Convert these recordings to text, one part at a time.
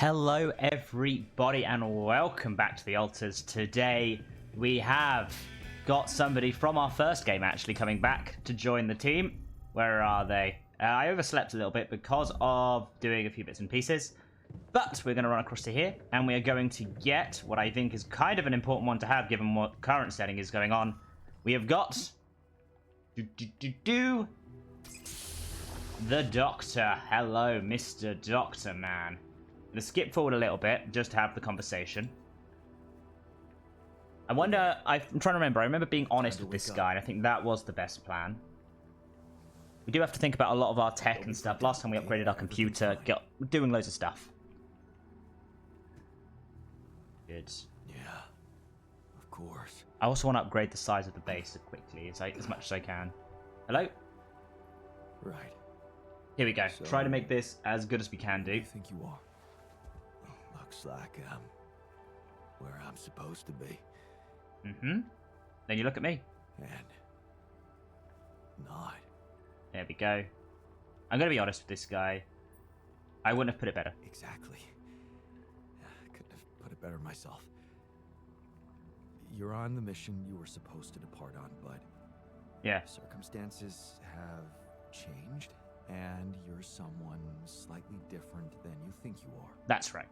Hello everybody and welcome back to the Altars. Today we have got somebody from our first game actually coming back to join the team. Where are they? I overslept a little bit because of doing a few bits and pieces. But we're going to run across to here and we are going to get what I think is kind of an important one to have given what current setting is going on. We have got the Doctor. Hello, Mr. Doctor, man. I'm going to skip forward a little bit just to have the conversation. I'm trying to remember. I remember being honest with this guy, and I think that was the best plan. We do have to think about a lot of our tech and stuff. Last time we upgraded our computer, we're doing loads of stuff. Good. Yeah, of course. I also want to upgrade the size of the base quickly, as much as I can. Hello? Right. Here we go. So, try to make this as good as we can do. Who do you think you are? Looks like where I'm supposed to be. Mm-hmm. Then you look at me. And not. There we go. I'm going to be honest with this guy. I wouldn't have put it better. Exactly. I couldn't have put it better myself. You're on the mission you were supposed to depart on, but Yeah. circumstances have changed, and you're someone slightly different than you think you are. That's right.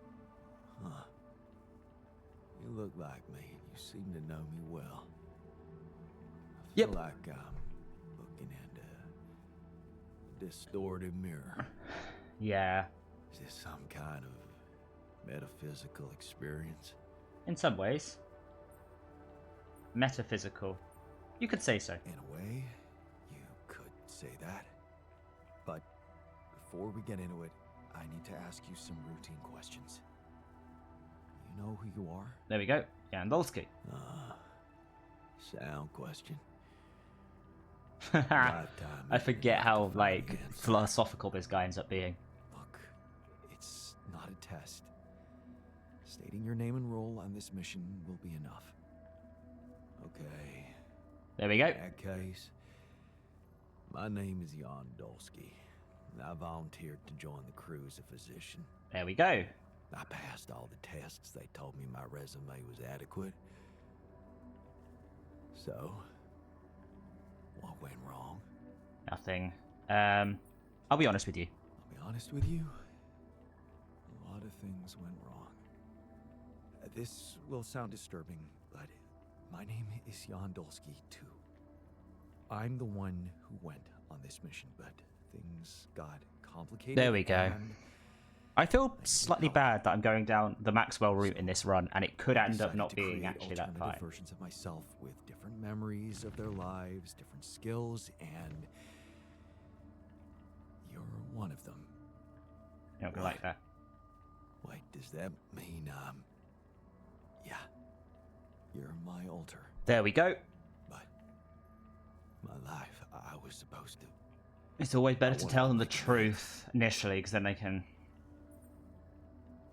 Huh. You look like me. You seem to know me well. I feel Yep. like I'm looking at a distorted mirror. Yeah. Is this some kind of metaphysical experience? In some ways. Metaphysical. You could say so. In a way, you could say that. But before we get into it, I need to ask you some routine questions. You know who you are? There we go. Gandolski. Sound question. I forget how, like, philosophical this guy ends up being. Look, it's not a test. Stating your name and role on this mission will be enough. Okay. There we go. In that case, my name is Jan Dolsky. I volunteered to join the crew as a physician. There we go. I passed all the tests. They told me my resume was adequate. So, what went wrong? Nothing. I'll be honest with you. I'll be honest with you. A lot of things went wrong. This will sound disturbing, but my name is Jan Dolsky too. I'm the one who went on this mission, but things got complicated. There we go. and I feel slightly bad that I'm going down the Maxwell route in this run, and it could I end up decided not to being create actually that alternative fine. versions of myself with different memories of their lives, different skills, and you're one of them. You're not gonna like that. Wait, does that mean, yeah, you're my alter, There we go. but my life, I was supposed to. It's always better to tell them the truth initially, because then they can...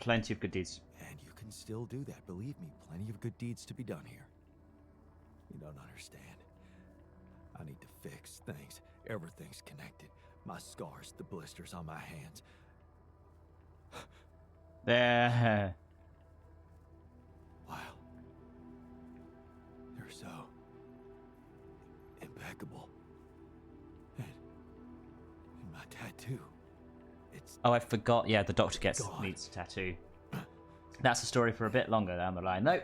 Plenty of good deeds. And you can still do that, believe me, plenty of good deeds to be done here. You don't understand. I need to fix things. Everything's connected. My scars, the blisters on my hands. There. Wow. They're so impeccable. And my tattoo. It's Oh, I forgot. Yeah, the Doctor God. needs a tattoo. That's a story for a bit longer down the line, though.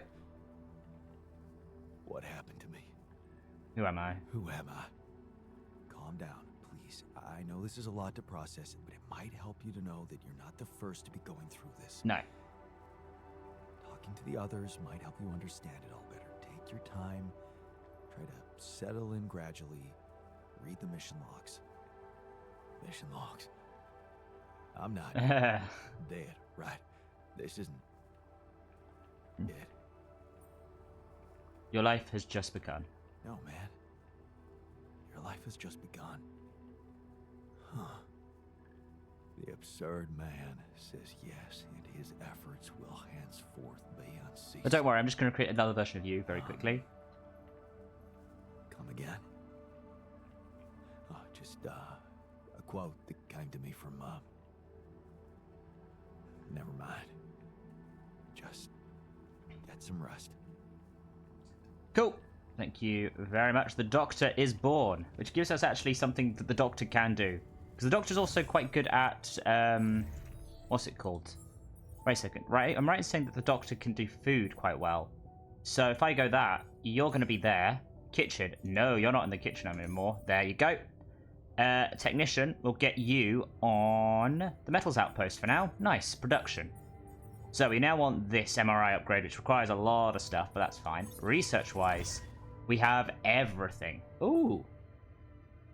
what happened to me. Who am I? Who am I? Calm down, please. I know this is a lot to process, but it might help you to know that you're not the first to be going through this. No. Talking to the others might help you understand it all better. Take your time. Try to settle in gradually. Read the mission logs. Mission logs. I'm not dead, right? This isn't it. Your life has just begun. No, man. Your life has just begun. Huh. The absurd man says yes, and his efforts will henceforth be unceasing. But don't worry, I'm just going to create another version of you very quickly. Come again? Oh, just a quote that came to me from never mind. get some rest. Cool. Thank you very much. The Doctor is born, which gives us actually something that the Doctor can do. Because the Doctor's also quite good at, what's it called? Wait a second, right? I'm right in saying that the Doctor can do food quite well. So if I go that, you're going to be there. Kitchen. No, you're not in the kitchen anymore. There you go. Technician, we'll get you on the metals outpost for now. Nice. Production. So we now want this MRI upgrade, which requires a lot of stuff, but that's fine. Research-wise, we have everything. Ooh.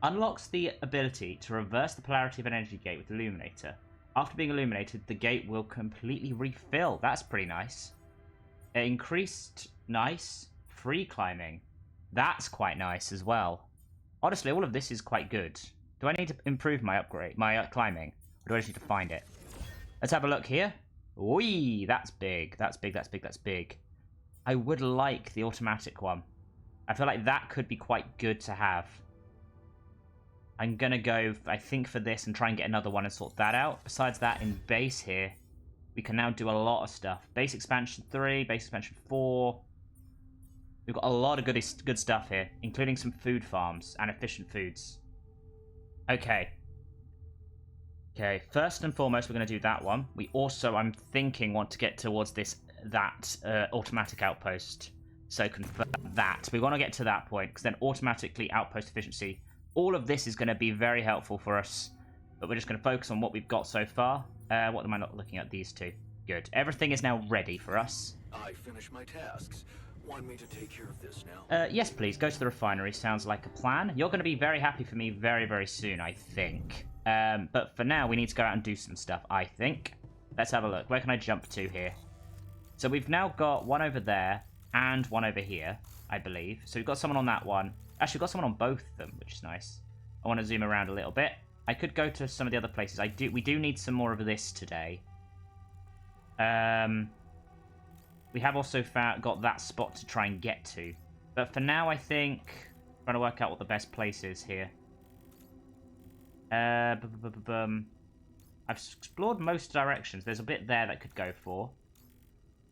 Unlocks the ability to reverse the polarity of an energy gate with Illuminator. After being illuminated, the gate will completely refill. That's pretty nice. Increased, nice. Free climbing. That's quite nice as well. Honestly, all of this is quite good. Do I need to improve my upgrade, my climbing? Or do I just need to find it? Let's have a look here. Whee! That's big. That's big, that's big, that's big. I would like the automatic one. I feel like that could be quite good to have. I'm going to go, I think, for this and try and get another one and sort that out. Besides that, in base here, we can now do a lot of stuff. Base expansion 3, base expansion 4. We've got a lot of good stuff here, including some food farms and efficient foods. Okay. Okay, first and foremost, we're going to do that one. We also, I'm thinking, want to get towards that automatic outpost. So confirm that. We want to get to that point, because then automatically outpost efficiency. All of this is going to be very helpful for us, but we're just going to focus on what we've got so far. What am I not looking at? These two. Good. Everything is now ready for us. I finished my tasks. Want me to take care of this now? Yes, please. Go to the refinery. Sounds like a plan. You're going to be very happy for me very, very soon, I think. But for now, we need to go out and do some stuff, I think. Let's have a look. Where can I jump to here? So we've now got one over there and one over here, I believe. So we've got someone on that one. Actually, we've got someone on both of them, which is nice. I want to zoom around a little bit. I could go to some of the other places. We do need some more of this today. We have also got that spot to try and get to. But for now, I think I'm trying to work out what the best place is here. I've explored most directions. There's a bit there that could go for.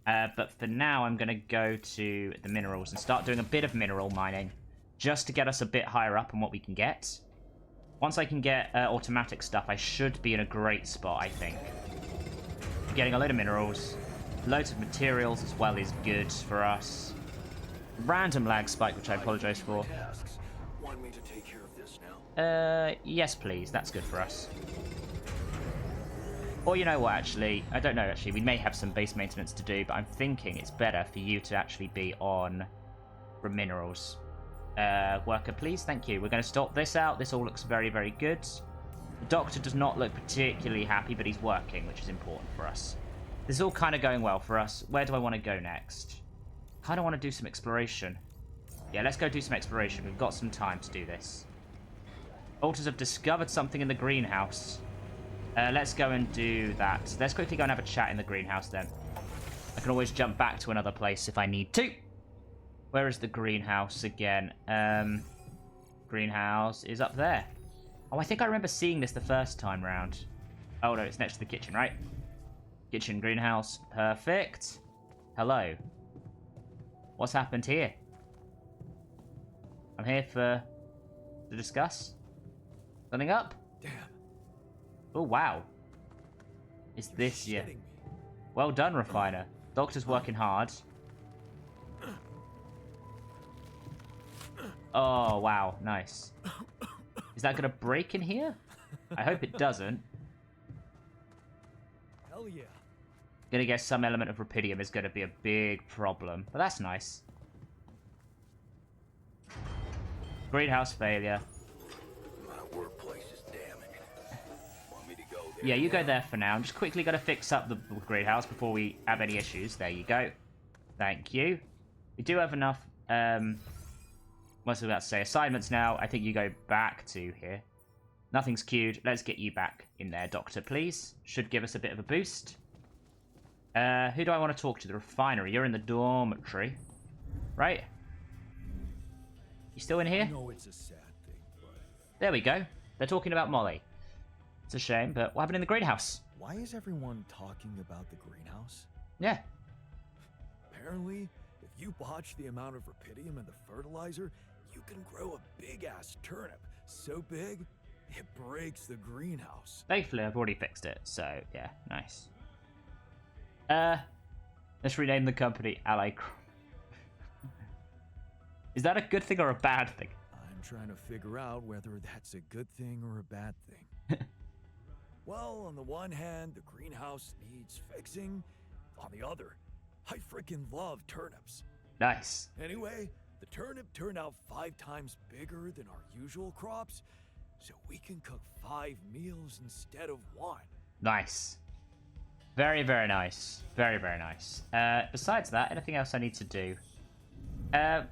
But for now, I'm going to go to the minerals and start doing a bit of mineral mining. Just to get us a bit higher up on what we can get. Once I can get automatic stuff, I should be in a great spot, I think. Getting a load of minerals. Loads of materials as well is good for us. Random lag spike, which I apologize for. Want me to take care of this now? Yes, please. That's good for us. Or you know what, actually? I don't know, actually. We may have some base maintenance to do, but I'm thinking it's better for you to actually be on for minerals. Worker, please. Thank you. We're going to sort this out. This all looks very, very good. The Doctor does not look particularly happy, but he's working, which is important for us. This is all kind of going well for us. Where do I want to go next? Kind of want to do some exploration. Yeah, let's go do some exploration. We've got some time to do this. Alters have discovered something in the greenhouse. Let's go and do that. Let's quickly go and have a chat in the greenhouse then. I can always jump back to another place if I need to. Where is the greenhouse again? Greenhouse is up there. Oh, I think I remember seeing this the first time round. Oh no, it's next to the kitchen, right? Kitchen, greenhouse, perfect. Hello. What's happened here? I'm here to discuss. Something up? Damn. Oh, wow. Is this, yeah. Shitting me. Well done, Refiner. Doctor's working hard. Oh, wow. Nice. Is that going to break in here? I hope it doesn't. Hell yeah. Gonna guess some element of rupidium is going to be a big problem. But that's nice. Greenhouse failure. My workplace is damning. Want me to go there? Yeah, you go there for now. I'm just quickly going to fix up the greenhouse before we have any issues. There you go. Thank you. We do have enough, what's I about to say? Assignments now. I think you go back to here. Nothing's queued. Let's get you back in there, Doctor, please. Should give us a bit of a boost. Who do I want to talk to? The refinery. You're in the dormitory. Right? You still in here? I know it's a sad thing, but There we go. They're talking about Molly. It's a shame, but what happened in the greenhouse? why is everyone talking about the greenhouse? Yeah. Apparently, if you watch the amount of rapidium in the fertilizer, you can grow a big-ass turnip. So big, it breaks the greenhouse. Thankfully, I've already fixed it, so yeah, nice. Let's rename the company Ally. Is that a good thing or a bad thing? I'm trying to figure out whether that's a good thing or a bad thing. Well, on the one hand, the greenhouse needs fixing. On the other, I freaking love turnips. Nice. Anyway, the turnip turned out 5 times bigger than our usual crops, so we can cook 5 meals instead of 1. Nice. Very, very nice. Very, very nice. Besides that, anything else I need to do?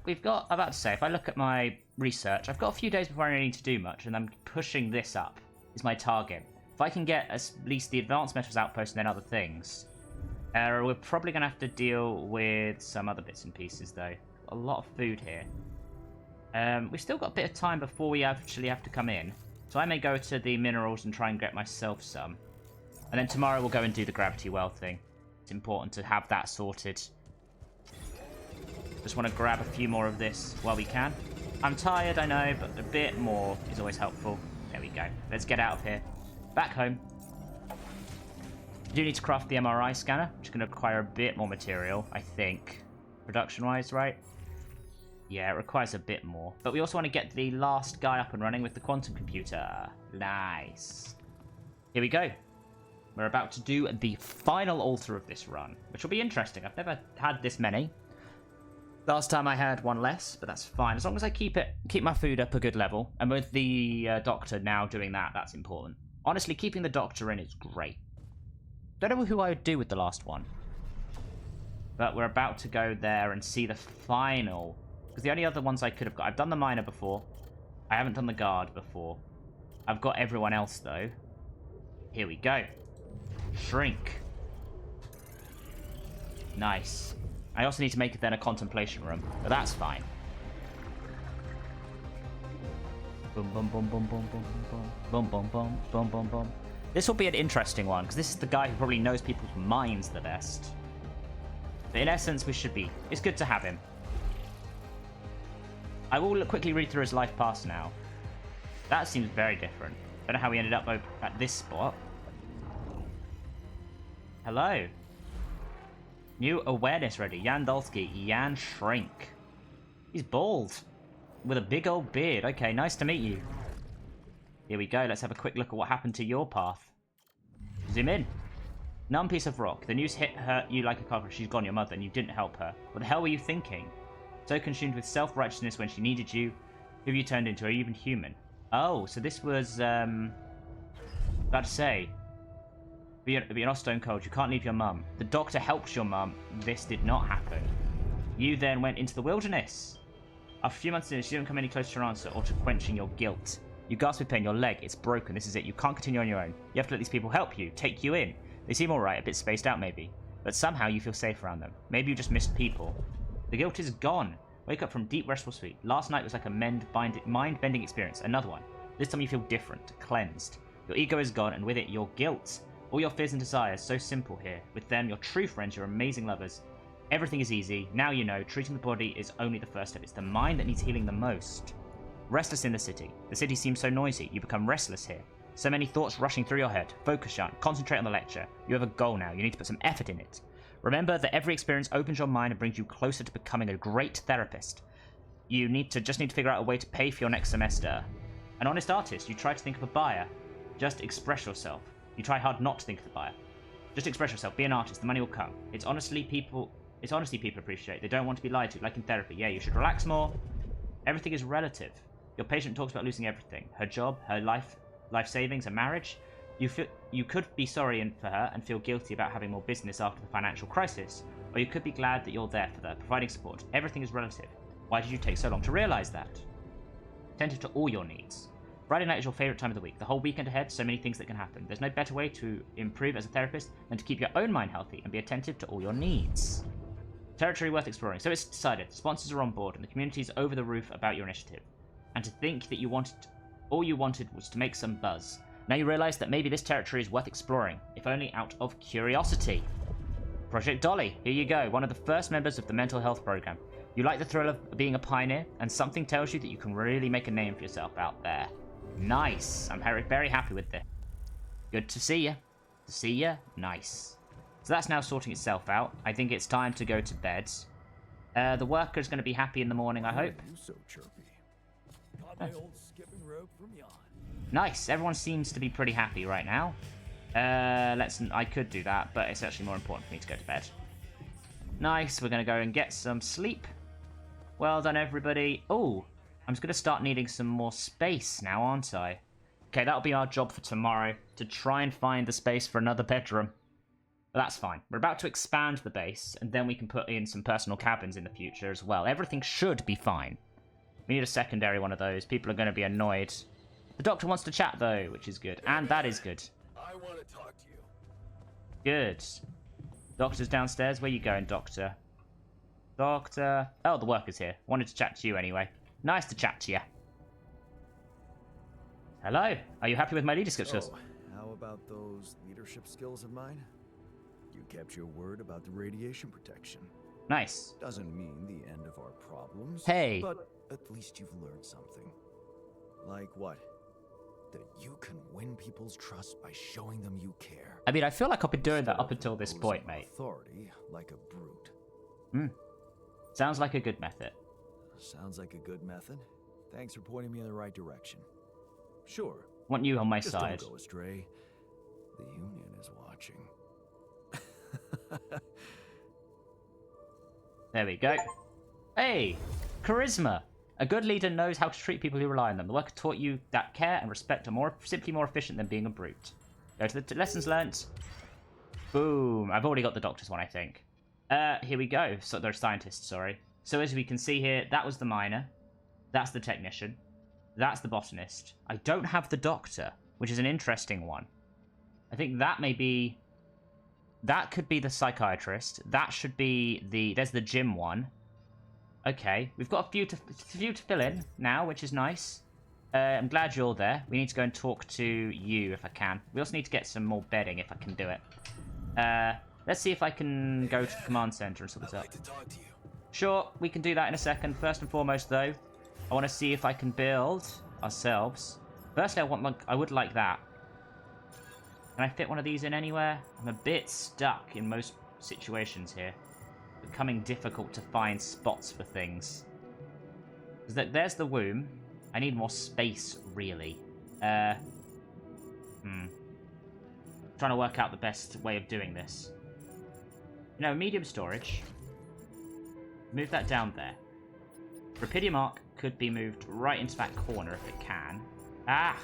We've got, I'm about to say, if I look at my research, I've got a few days before I need to do much, and I'm pushing this up, is my target. If I can get at least the advanced metals outpost and then other things, we're probably going to have to deal with some other bits and pieces, though. A lot of food here. We've still got a bit of time before we actually have to come in, so I may go to the minerals and try and get myself some. And then tomorrow we'll go and do the gravity well thing. It's important to have that sorted. Just want to grab a few more of this while we can. I'm tired, I know, but a bit more is always helpful. There we go. Let's get out of here. Back home. I do need to craft the MRI scanner, which is going to require a bit more material, I think. Production-wise, right? Yeah, it requires a bit more. But we also want to get the last guy up and running with the quantum computer. Nice. Here we go. We're about to do the final altar of this run, which will be interesting. I've never had this many. Last time I had one less, but that's fine. As long as I keep my food up a good level. And with the doctor now doing that, that's important. Honestly, keeping the doctor in is great. Don't know who I would do with the last one. But we're about to go there and see the final. Because the only other ones I could have got... I've done the miner before. I haven't done the guard before. I've got everyone else, though. Here we go. Shrink. Nice. I also need to make it then a contemplation room, but that's fine. Boom, boom, boom, boom, boom, boom, boom, boom, boom, boom, boom, boom, boom. This will be an interesting one, because this is the guy who probably knows people's minds the best. But in essence, we should be. It's good to have him. I will quickly read through his life past now. That seems very different. Don't know how we ended up at this spot. Hello. New awareness ready. Jan Dolsky. Jan Shrink. He's bald. With a big old beard. Okay, nice to meet you. Here we go. Let's have a quick look at what happened to your path. Zoom in. Numb piece of rock. The news hit you like a cockroach. She's gone, your mother, and you didn't help her. What the hell were you thinking? So consumed with self-righteousness when she needed you. Who have you turned into? Are you even human? Oh, so this was, about to say. But you're not stone cold. You can't leave your mum. The doctor helps your mum. This did not happen. You then went into the wilderness. After a few months in, she didn't come any closer to her answer or to quenching your guilt. You gasp with pain. Your leg, it's broken. This is it. You can't continue on your own. You have to let these people help you, take you in. They seem alright, a bit spaced out maybe. But somehow you feel safe around them. Maybe you just missed people. The guilt is gone. Wake up from deep restful sleep. Last night was like a mind-bending experience. Another one. This time you feel different, cleansed. Your ego is gone, and with it, your guilt. All your fears and desires, so simple here. With them, your true friends, your amazing lovers. Everything is easy. Now you know, treating the body is only the first step. It's the mind that needs healing the most. Restless in the city. The city seems so noisy. You become restless here. So many thoughts rushing through your head. Focus, Sean. Concentrate on the lecture. You have a goal now. You need to put some effort in it. Remember that every experience opens your mind and brings you closer to becoming a great therapist. You just need to figure out a way to pay for your next semester. An honest artist. You try to think of a buyer. Just express yourself. You try hard not to think of the buyer. Just express yourself. Be an artist. The money will come. It's honesty people appreciate. They don't want to be lied to, like in therapy. Yeah, you should relax more. Everything is relative. Your patient talks about losing everything. Her job, her life savings, her marriage. You could be sorry for her and feel guilty about having more business after the financial crisis. Or you could be glad that you're there for her, providing support. Everything is relative. Why did you take so long to realize that? Attentive to all your needs. Friday night is your favorite time of the week. The whole weekend ahead, so many things that can happen. There's no better way to improve as a therapist than to keep your own mind healthy and be attentive to all your needs. Territory worth exploring. So it's decided. Sponsors are on board and the community's over the roof about your initiative. And to think that all you wanted was to make some buzz. Now you realize that maybe this territory is worth exploring, if only out of curiosity. Project Dolly, here you go. One of the first members of the mental health program. You like the thrill of being a pioneer, and something tells you that you can really make a name for yourself out there. Nice. I'm very happy with this. Good to see you. To see you. Nice. So that's now sorting itself out. I think it's time to go to bed. The worker's going to be happy in the morning, I hope. You so chirpy. Got my old skipping rope from yon. Nice. Everyone seems to be pretty happy right now. I could do that, but it's actually more important for me to go to bed. Nice. We're going to go and get some sleep. Well done, everybody. Oh, I'm just going to start needing some more space now, aren't I? Okay, that'll be our job for tomorrow, to try and find the space for another bedroom. But that's fine. We're about to expand the base, and then we can put in some personal cabins in the future as well. Everything should be fine. We need a secondary one of those. People are going to be annoyed. The doctor wants to chat, though, which is good. And that is good. I want to talk to you. Good. Doctor's downstairs. Where you going, Doctor? Doctor... Oh, the worker's here. Wanted to chat to you anyway. Nice to chat to you. Hello. Are you happy with my leadership skills? Oh, how about those leadership skills of mine? You kept your word about the radiation protection. Nice. Doesn't mean the end of our problems. Hey. But at least you've learned something. Like what? That you can win people's trust by showing them you care. I mean, I feel like I've been doing that up until this point, mate. Authority like a brute. Sounds like a good method. Sounds like a good method. Thanks for pointing me in the right direction. Sure. Want you on my Just side. don't go astray. The Union is watching. There we go. Hey, charisma. A good leader knows how to treat people who rely on them. The worker taught you that care and respect are simply more efficient than being a brute. Go to the lessons learnt. Boom. I've already got the doctor's one, I think. Here we go. So they're scientists, sorry. So as we can see here, that was the miner. That's the technician. That's the botanist. I don't have the doctor, which is an interesting one. I think that may be... That could be the psychiatrist. That should be the... There's the gym one. Okay, we've got a few to fill in now, which is nice. I'm glad you're there. We need to go and talk to you if I can. We also need to get some more bedding if I can do it. Let's see if I can go to the command center and sort this out. I'd like to talk to you. Sure, we can do that in a second. First and foremost, though, I want to see if I can build ourselves. Firstly, I would like that. Can I fit one of these in anywhere? I'm a bit stuck in most situations here. Becoming difficult to find spots for things. There's the womb. I need more space, really. Trying to work out the best way of doing this. You know, medium storage. Move that down there. Rapidium arc could be moved right into that corner if it can. Ah!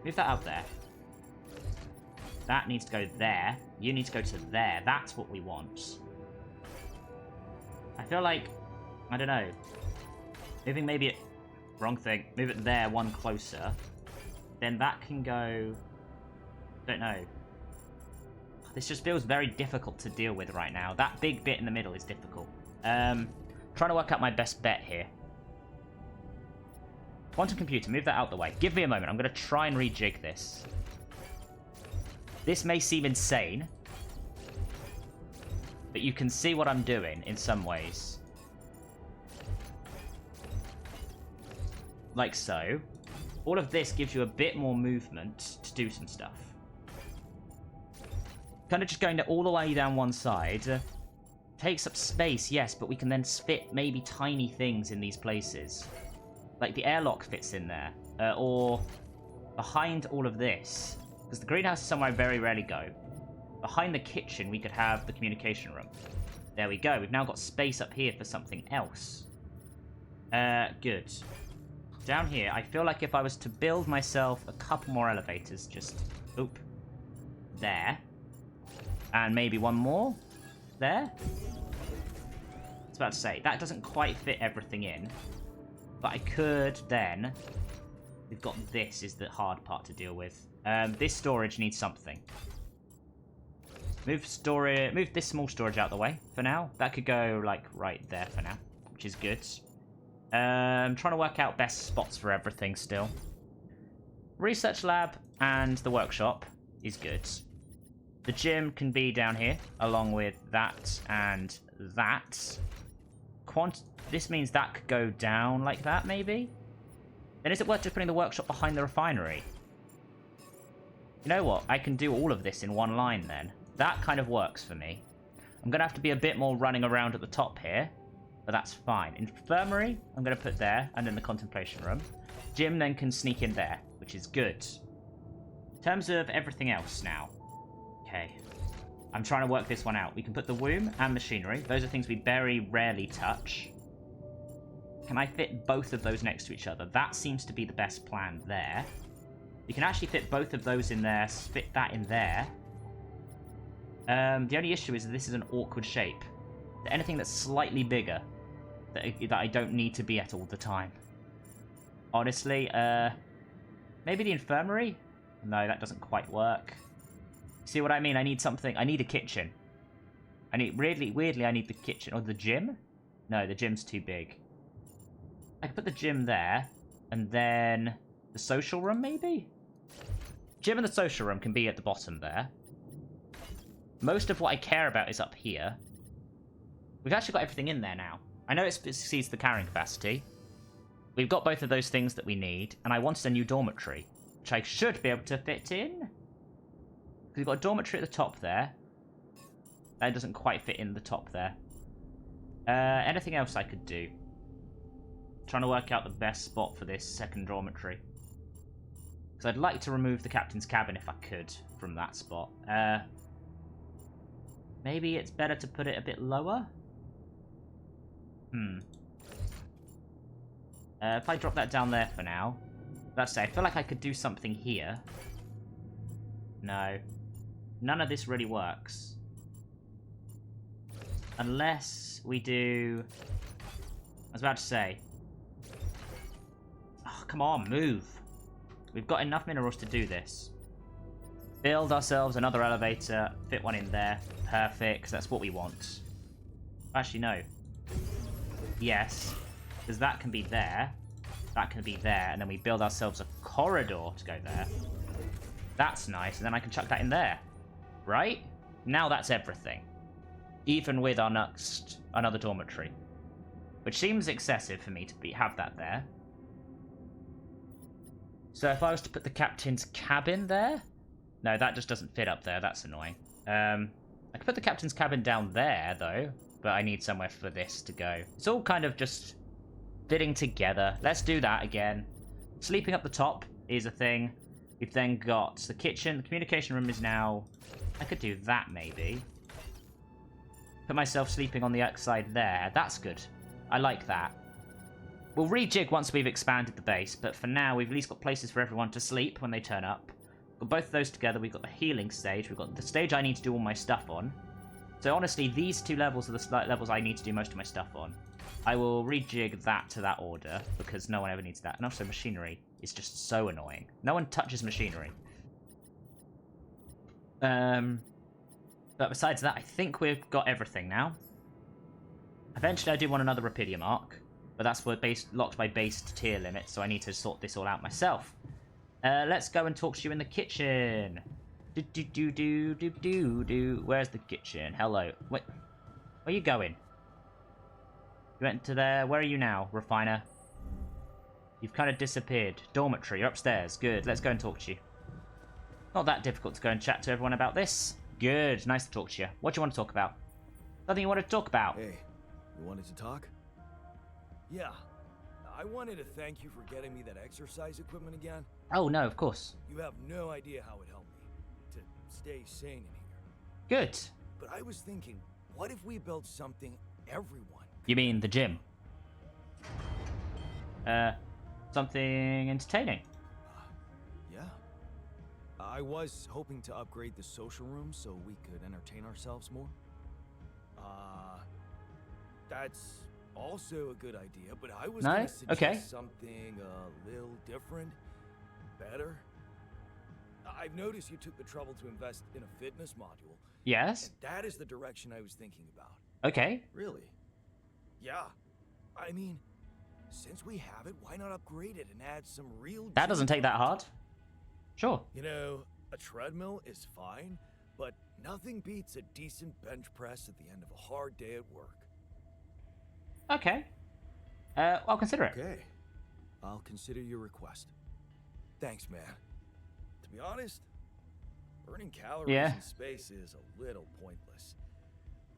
Move that up there. That needs to go there. You need to go to there. That's what we want. I feel like... I don't know. Moving maybe it... Wrong thing. Move it there, one closer. Then that can go... Don't know. This just feels very difficult to deal with right now. That big bit in the middle is difficult. Trying to work out my best bet here. Quantum computer, move that out the way. Give me a moment. I'm going to try and rejig this. This may seem insane, but you can see what I'm doing in some ways. Like so. All of this gives you a bit more movement to do some stuff. Kind of just going all the way down one side. Takes up space, yes, but we can then fit maybe tiny things in these places. Like the airlock fits in there. Or behind all of this. Because the greenhouse is somewhere I very rarely go. Behind the kitchen, we could have the communication room. There we go. We've now got space up here for something else. Good. Down here, I feel like if I was to build myself a couple more elevators, just... Oop. There. And maybe one more. There. I was about to say, that doesn't quite fit everything in. But I could then... We've got this is the hard part to deal with. This storage needs something. Move this small storage out the way for now. That could go, like, right there for now, which is good. I'm trying to work out best spots for everything still. Research lab and the workshop is good. The gym can be down here, along with that and that. This means that could go down like that, maybe? Then is it worth just putting the workshop behind the refinery? You know what? I can do all of this in one line then. That kind of works for me. I'm going to have to be a bit more running around at the top here, but that's fine. Infirmary, I'm going to put there, and then the contemplation room. Gym then can sneak in there, which is good. In terms of everything else now. Okay. I'm trying to work this one out. We can put the womb and machinery. Those are things we very rarely touch. Can I fit both of those next to each other? That seems to be the best plan there. You can actually fit both of those in there, fit that in there. The only issue is that this is an awkward shape. Anything that's slightly bigger that I don't need to be at all the time. Honestly, maybe the infirmary? No, that doesn't quite work. See what I mean? I need something. I need a kitchen. Weirdly, I need the kitchen. Or the gym? No, the gym's too big. I could put the gym there, and then the social room, maybe? Gym and the social room can be at the bottom there. Most of what I care about is up here. We've actually got everything in there now. I know it exceeds the carrying capacity. We've got both of those things that we need, and I wanted a new dormitory, which I should be able to fit in. Because we've got a dormitory at the top there. That doesn't quite fit in the top there. Anything else I could do? Trying to work out the best spot for this second dormitory. Because I'd like to remove the captain's cabin if I could from that spot. Maybe it's better to put it a bit lower? If I drop that down there for now. Let's say, I feel like I could do something here. No. None of this really works. Unless we do... I was about to say... Oh, come on, move. We've got enough minerals to do this. Build ourselves another elevator, fit one in there. Perfect, 'cause that's what we want. Actually, no. Yes, because that can be there. That can be there, and then we build ourselves a corridor to go there. That's nice, and then I can chuck that in there. Right? Now that's everything. Even with our another dormitory. Which seems excessive for me to have that there. So if I was to put the captain's cabin there... No, that just doesn't fit up there. That's annoying. I could put the captain's cabin down there, though. But I need somewhere for this to go. It's all kind of just fitting together. Let's do that again. Sleeping up the top is a thing. We've then got the kitchen. The communication room is now... I could do that, maybe. Put myself sleeping on the outside there. That's good. I like that. We'll rejig once we've expanded the base, but for now, we've at least got places for everyone to sleep when they turn up. Got both of those together. We've got the healing stage. We've got the stage I need to do all my stuff on. So honestly, these two levels are the levels I need to do most of my stuff on. I will rejig that to that order, because no one ever needs that. And also, machinery is just so annoying. No one touches machinery. But besides that, I think we've got everything now. Eventually, I do want another Rapidium arc, but that's locked by base tier limit, so I need to sort this all out myself. Let's go and talk to you in the kitchen. Where's the kitchen? Hello. Wait, where are you going? You went to there. Where are you now, refiner? You've kind of disappeared. Dormitory, you're upstairs. Good, let's go and talk to you. Not that difficult to go and chat to everyone about this. Good, nice to talk to you. What do you want to talk about? Something you want to talk about? Hey, you wanted to talk? Yeah. I wanted to thank you for getting me that exercise equipment again. Oh, no, of course. You have no idea how it helped me to stay sane in here. Good. But I was thinking, what if we built something everyone... You mean the gym? Something entertaining? Yeah. I was hoping to upgrade the social room so we could entertain ourselves more. That's also a good idea, but I was gonna suggest something a little different, better. I've noticed you took the trouble to invest in a fitness module. Yes. And that is the direction I was thinking about. Okay. Really? Yeah. I mean, since we have it, why not upgrade it and add some real... That doesn't take that hard. Sure. You know, a treadmill is fine, but Nothing beats a decent bench press at the end of a hard day at work. Okay. I'll consider it. Okay. I'll consider your request. Thanks, man. To be honest, burning calories in space is a little pointless.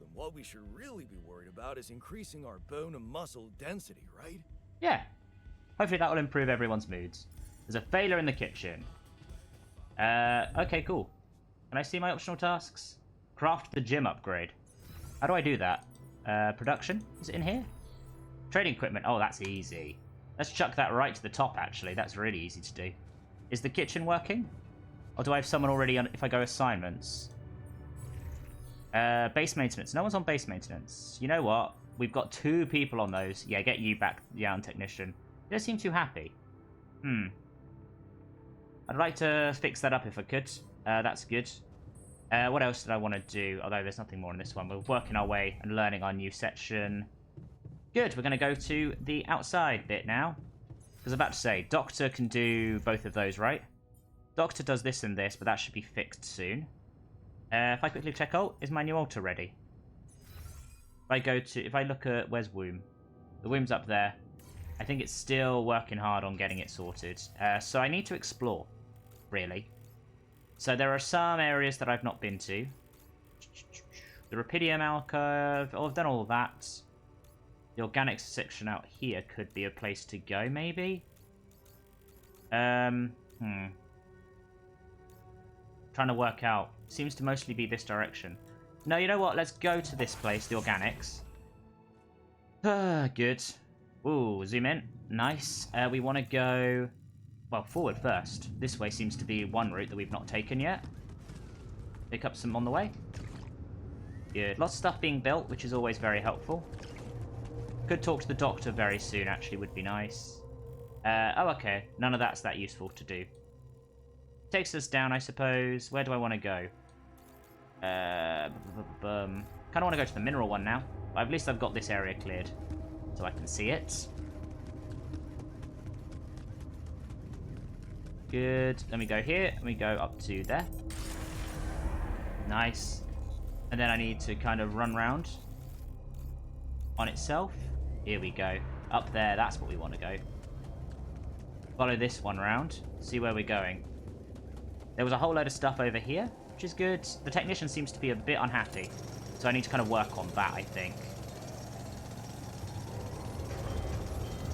Then what we should really be worried about is increasing our bone and muscle density, right? Yeah. Hopefully that will improve everyone's moods. There's a failure in the kitchen. Okay, cool. Can I see my optional tasks? Craft the gym upgrade. How do I do that? Production? Is it in here? Trading equipment. Oh, that's easy. Let's chuck that right to the top, actually. That's really easy to do. Is the kitchen working? Or do I have someone already on if I go assignments? Base maintenance. No one's on base maintenance. You know what? We've got 2 people on those. Yeah, get you back, down, technician. You don't seem too happy. I'd like to fix that up if I could. That's good. What else did I want to do? Although there's nothing more in this one. We're working our way and learning our new section. Good, we're going to go to the outside bit now. I was about to say, Doctor can do both of those, right? Doctor does this and this, but that should be fixed soon. If I quickly check, oh, is my new altar ready? If I look at, where's Womb? The Womb's up there. I think it's still working hard on getting it sorted. So I need to explore, really. So there are some areas that I've not been to. The Rapidium alcove, oh, I've done all of that. The organics section out here could be a place to go, maybe? Trying to work out. Seems to mostly be this direction. No, you know what? Let's go to this place, the organics. Good. Ooh, zoom in. Nice. We want to go... well, forward first. This way seems to be one route that we've not taken yet. Pick up some on the way. Good. Lots of stuff being built, which is always very helpful. Could talk to the doctor very soon, actually, would be nice. Oh, okay. None of that's that useful to do. Takes us down, I suppose. Where do I want to go? Kind of want to go to the mineral one now. But at least I've got this area cleared, so I can see it. Good. Then we go here, and we go up to there. Nice. And then I need to kind of run round on itself. Here we go. Up there, that's what we want to go. Follow this one round. See where we're going. There was a whole load of stuff over here, which is good. The technician seems to be a bit unhappy, so I need to kind of work on that, I think.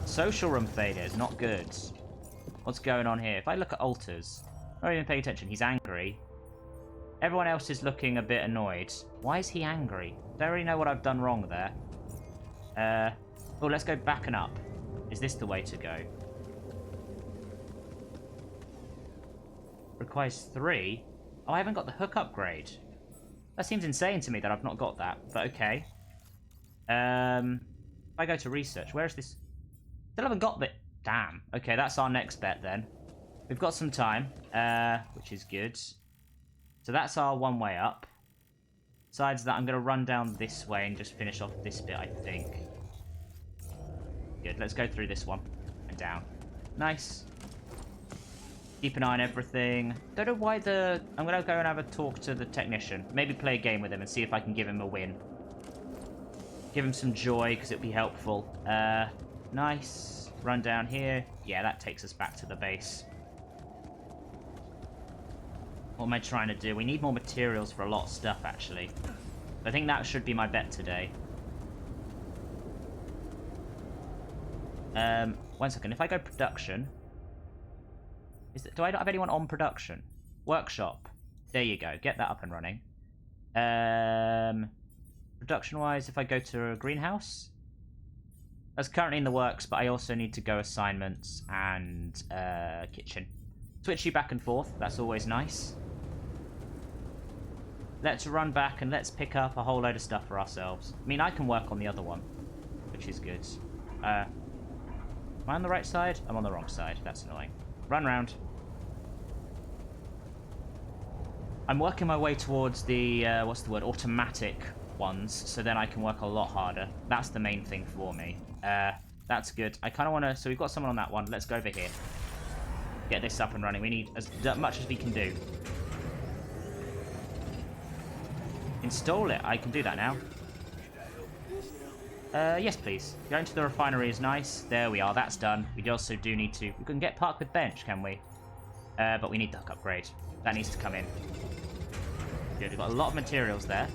Social room failures, not good. What's going on here? If I look at altars, not even paying attention, he's angry. Everyone else is looking a bit annoyed. Why is he angry? Don't really know what I've done wrong there. Oh, let's go back and up. Is this the way to go? Requires 3. Oh, I haven't got the hook upgrade. That seems insane to me that I've not got that, but okay. If I go to research, where is this? Still haven't got the... damn. Okay, that's our next bet then. We've got some time, which is good. So that's our one way up. Besides that, I'm going to run down this way and just finish off this bit, I think. Good, let's go through this one and down. Nice. Keep an eye on everything. Don't know why the... I'm going to go and have a talk to the technician. Maybe play a game with him and see if I can give him a win. Give him some joy, because it'll be helpful. Nice. Run down here. Yeah, that takes us back to the base. What am I trying to do? We need more materials for a lot of stuff, actually. I think that should be my bet today. 1 second. If I go production... do I not have anyone on production? Workshop. There you go. Get that up and running. Production-wise, if I go to a greenhouse... that's currently in the works, but I also need to go assignments and kitchen. Switch you back and forth. That's always nice. Let's run back and let's pick up a whole load of stuff for ourselves. I mean, I can work on the other one, which is good. Am I on the right side? I'm on the wrong side. That's annoying. Run round. I'm working my way towards the, what's the word, automatic ones, so then I can work a lot harder. That's the main thing for me. That's good. I kind of want to... so we've got someone on that one. Let's go over here. Get this up and running. We need as much as we can do. Install it. I can do that now. Yes, please. Going to the refinery is nice. There we are. That's done. We also do need to... We can get park with bench, can we? But we need the hook upgrade. That needs to come in. Good. We've got a lot of materials there.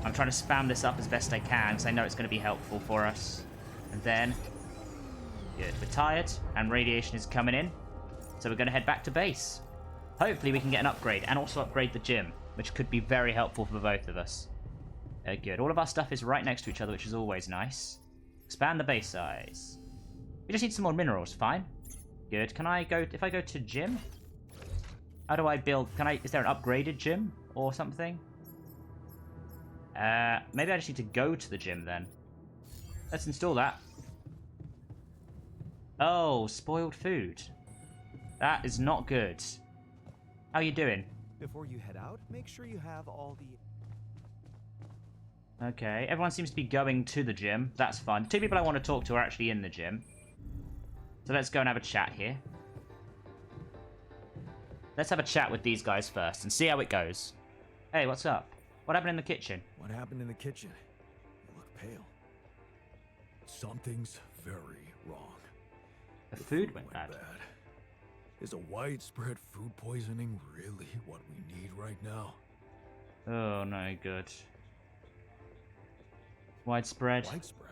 I'm trying to spam this up as best I can because I know it's going to be helpful for us. And then... Good. We're tired and radiation is coming in. So we're going to head back to base. Hopefully we can get an upgrade and also upgrade the gym, which could be very helpful for both of us. Good. All of our stuff is right next to each other, which is always nice. Expand the base size. We just need some more minerals. Fine. Good. Can I go... If I go to gym? How do I build... Can I... Is there an upgraded gym or something? Maybe I just need to go to the gym then. Let's install that. Oh, spoiled food. That is not good. How are you doing? Before you head out, make sure you have all the... Okay, everyone seems to be going to the gym. That's fun. 2 people I want to talk to are actually in the gym. So let's go and have a chat here. Let's have a chat with these guys first and see how it goes. Hey, what's up? What happened in the kitchen? What happened in the kitchen? You look pale. Something's very wrong. The food went bad. Is a widespread food poisoning really what we need right now? Oh, no good. Widespread? Widespread?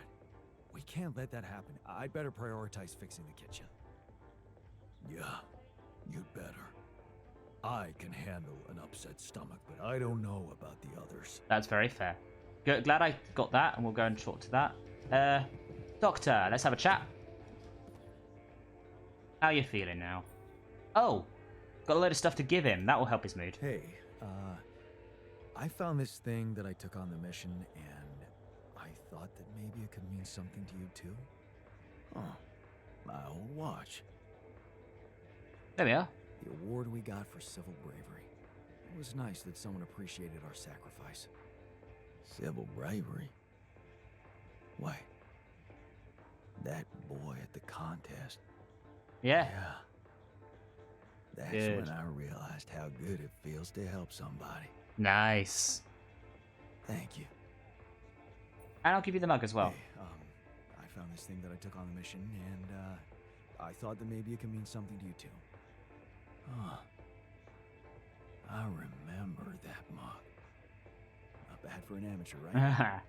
We can't let that happen. I'd better prioritize fixing the kitchen. Yeah, you'd better. I can handle an upset stomach, but I don't know about the others. That's very fair. Good, glad I got that, and we'll go and talk to that. Doctor, let's have a chat. How are you feeling now? Oh, got a load of stuff to give him. That will help his mood. Hey, I found this thing that I took on the mission, and I thought that maybe it could mean something to you too. Oh, my old watch. There we are. The award we got for civil bravery. It was nice that someone appreciated our sacrifice. Civil bravery? Why? That boy at the contest. Yeah. That's Good. when I realized how good it feels to help somebody. Nice. Thank you. And I'll give you the mug as well. Hey, I found this thing that I took on the mission, and I thought that maybe it could mean something to you too. Huh. I remember that mug. Not bad for an amateur, right?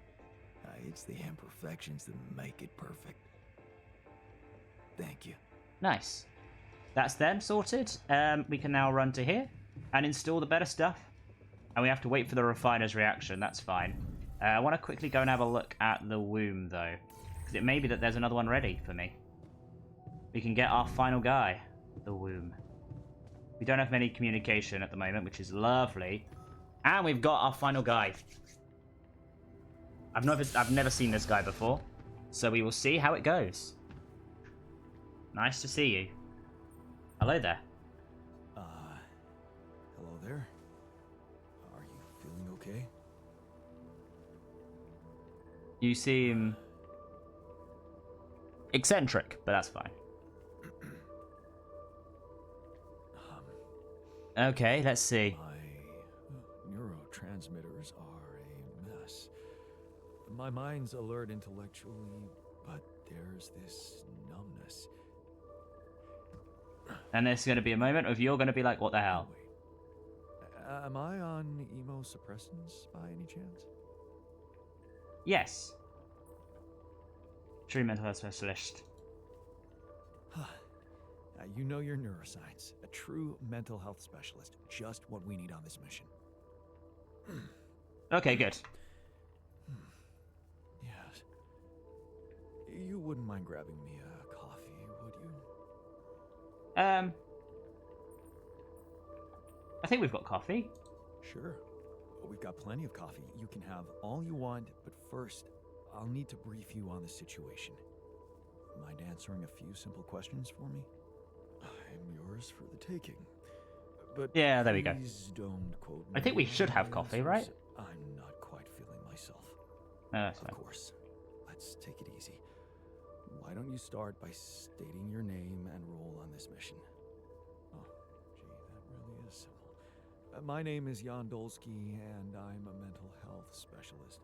It's the imperfections that make it perfect. Thank you. Nice. That's then sorted. We can now run to here and install the better stuff. And we have to wait for the refiner's reaction. That's fine. I want to quickly go and have a look at the womb, though. Because it may be that there's another one ready for me. We can get our final guy. The womb. We don't have any communication at the moment, which is lovely. And we've got our final guy. I've never seen this guy before. So we will see how it goes. Nice to see you. Hello there. Hello there. Are you feeling okay? You seem eccentric, but that's fine. Okay, let's see. My neurotransmitters are a mess. My mind's alert intellectually, but there's this numbness. And there's going to be a moment of you're going to be like, what the hell? Wait. Am I on immunosuppressants by any chance? Yes. True mental health specialist. You know your neuroscience. A true mental health specialist. Just what we need on this mission. Okay, good. Yes. You wouldn't mind grabbing me a coffee, would you? I think we've got coffee. Sure. We've got plenty of coffee. You can have all you want, but first, I'll need to brief you on the situation. Mind answering a few simple questions for me? I'm yours for the taking. But yeah, there we go. Please don't quote me. I think we should have coffee, right? I'm not quite feeling myself. That's Of fine. course. Let's take it easy. Why don't you start by stating your name and role on this mission? Oh, gee, that really is simple. My name is Jan Dolsky, and I'm a mental health specialist.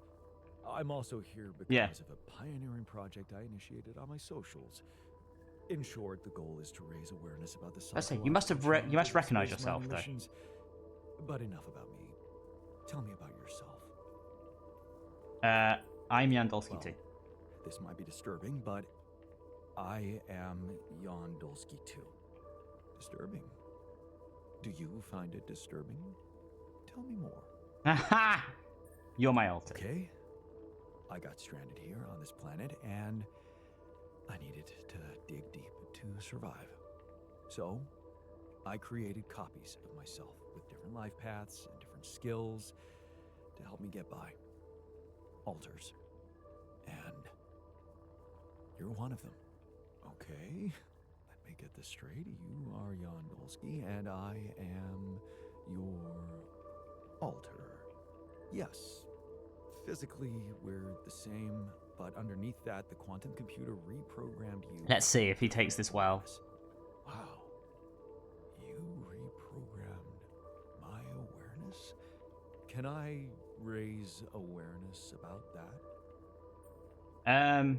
I'm also here because of a pioneering project I initiated on my socials. In short, the goal is to raise awareness about the Let's say you must recognize yourself though. Missions. But enough about me. Tell me about yourself. I'm Jan Dolsky too. This might be disturbing, but I am Jan Dolsky too. Disturbing? Do you find it disturbing? Tell me more. Aha! You're my alter. Okay. I got stranded here on this planet, and I needed to dig deep to survive. So, I created copies of myself with different life paths and different skills to help me get by. Alters. And you're one of them. Okay. Let me get this straight. You are Jan Dolsky, and I am your alter. Yes. Physically, we're the same, but underneath that, the quantum computer reprogrammed you. Let's see if he takes this well. Wow. You reprogrammed my awareness? Can I raise awareness about that?